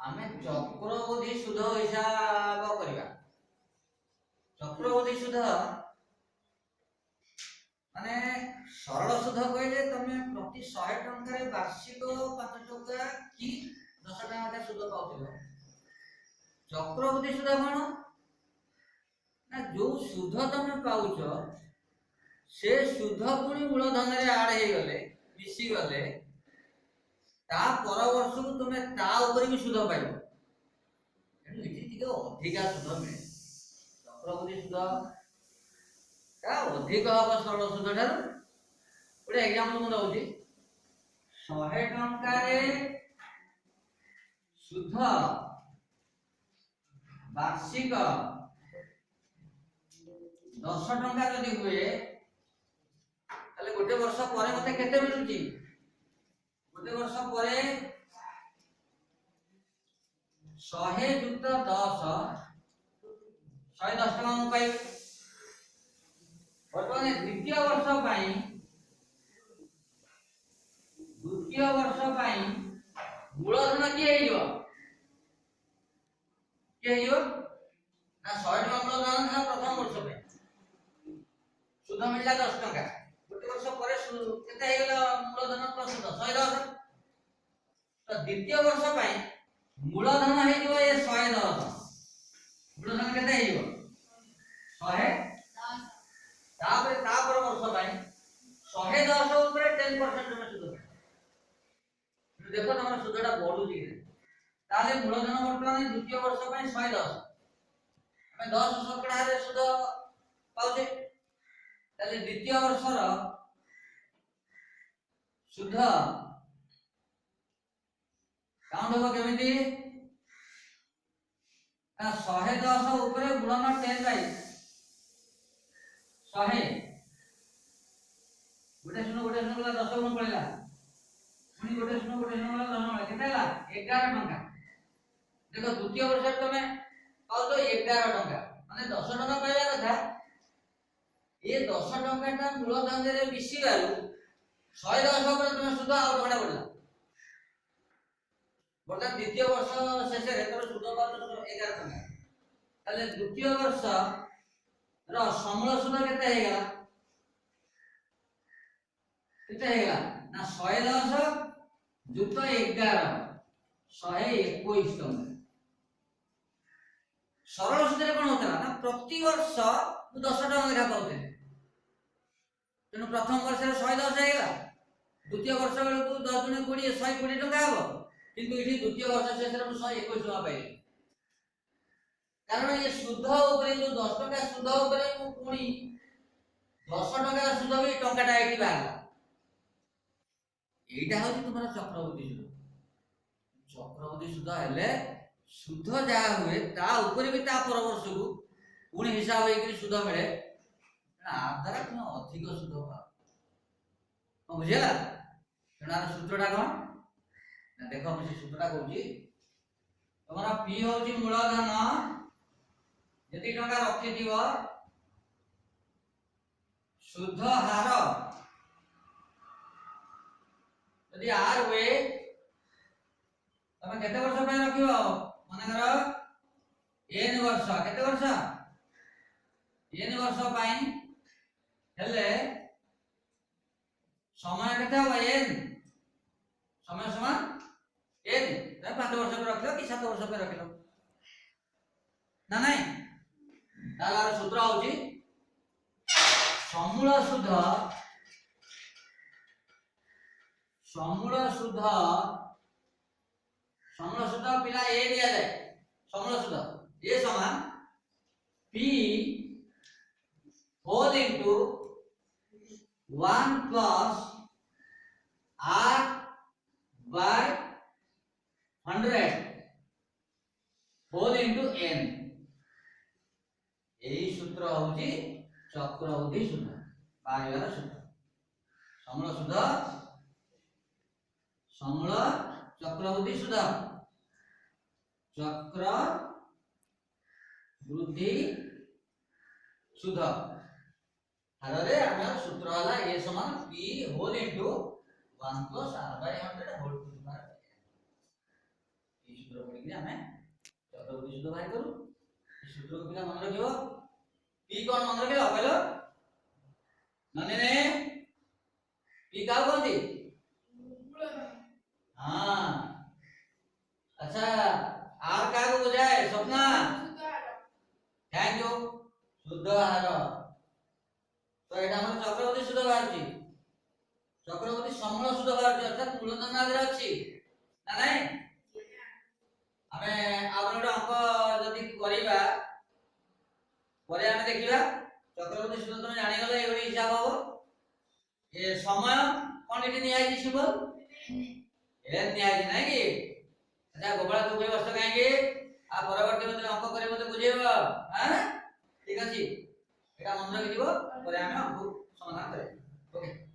आमे चक्रवृद्धि सुध हिसाब करबा। चक्रवृद्धि सुध माने सरल सुध कहले तमे प्रति 100 टंका रे वार्षिक 5 टंका कि 10 टंका सुध पाउथिलो। चक्रवृद्धि सुध कोन ना जो सुध तमे पाउछ से सुध पुणी मूलधन रे आड हे गले मिसी गले ता पर वर्ष को तुमे ता ऊपर भी सुध पाइबो। एनु इति टिके अधिका सुध मिले। चक्रवृद्धि सुध ता अधिक हबा सरल सुध ठार। गोटे एग्जांपल मु दउची 100 टंका रे सुध वार्षिक 10 टंका जदि हुए ताले गोटे वर्ष परे मते केते मिलुची। गोटे वर्ष परे 100 जुक्त 10 110 टका मु पाइबे। वर्तमान द्वितीय वर्ष पाई मूलधन किए हेइयो ना 100 टका मूलधन था प्रथम वर्ष पे सुध मिलला 10 टका। गोटे वर्ष परे केते हे गेला मूलधन प्लस सुध 110। तो द्वितीय वर्ष पाई मूलधन हे जो ये 110 मूलधन केते हे जो 110 तापर वर्ष पाई 110 ऊपर 10% में सुध। देखो तमरा सुधटा बढ़ुची ताले मूलधन वर्तमान द्वितीय वर्ष पाई 110 हमें 10 शतकड़ा रे सुध पाउछे। ताले द्वितीय वर्षर सुध काउंट हो केमिति ना 110 ऊपर गुणन 10 बाई 100 गोटे सुनो 10 गुण पड़ेला पुनी गोटे सुनो 10 गुण केतेला 11 टंका। देखो द्वितीय वर्ष तमे पाउ तो 11 टंका माने 10 टंका पाइला कथा ये 10 टंका ता मूलधन रे मिसी गालु 110 ऊपर तमे सुध आउ टंका पड़ला। वर्तमान द्वितीय वर्ष शेष रे तोर सुध पाउ 11 टंका ताले द्वितीय वर्ष रो समूल सुध केते हे गेला ना 110 जुक्त 11 121 टंका। सरल सुध रे कोन होतला ना प्रति वर्ष 10 टंका लेखा पाउते तेनु प्रथम वर्ष रे 110 हे गेला द्वितीय वर्ष बेले को 10 गुणे 20 120 टंका हबो किंतु इठी द्वितीय वर्ष शेष रे 121 टंका पाइले। कारण ये सुध ऊपर जो 10 टंका सुध ऊपर मु पुणी 10 टंका सुध भी टंकाटा एठी बाहला। एटा होची तुम्हारा चक्रवृद्धि सुध। चक्रवृद्धि सुध हेले सुध जा हुए ता ऊपर भी ता पर वर्ष को पुणी हिसाब होई कि सुध मिले आधार तुम अधिक सुध पा बुझेला। तेनार सूत्रटा कोन ना देखो हम से सूत्रटा कहूची तुम्हारा पी होची मूलधन जति टंका रखि दियो शुद्ध हार यदि आर हुए तमे केते वर्ष पे रखियो माने कर n वर्ष केते वर्ष n वर्ष पाई हेले समय केते हो n समय समान n तमे 5 वर्ष पे रखियो कि 7 वर्ष पे रखियो ना नहीं तालार सूत्र होची समूल सुध पिला ए दिया जाए समूल सुध ये समान p whole into 1 plus r by 100 whole into n। यही सूत्र होची चक्रवृद्धि सुध बाहर सूत्र समूल चक्रवृद्धि सुध चक्र वृद्धि सुध हारे हमर सूत्र हला a समान p whole into 1 plus r by 100 whole to the power. ई सूत्र कि हमें चक्रवृद्धि सूत्र बाहर करू सूत्र को पिला मन रखियो पी कौन मन रखियो कहलो नने ने पी का कोंती हां अच्छा आर का को बुझाए स्वप्ना थैंक यू शुद्ध आहार तो एटा हम चक्रवृद्धि सूत्र बाहरची चक्रवृद्धि समूल सूत्र बाहरची अर्थात मूलधन आगे अछि ना नहीं हमें आपन अंक जदि करिबा परे हमें देखिबा चक्रवृद्धि सूत्र तुम जानि गले एबडी हिसाब हो ए समय कोन इति नियाई छि सिंबल ए नियाई नै कि अच्छा गोबरा तू बे वस्तु काहे कि आ परवर्ती मते अंक करे मते बुझेबो हां ठीक अछि एटा मन रखिबो परे हमें अंक समाधान करे ओके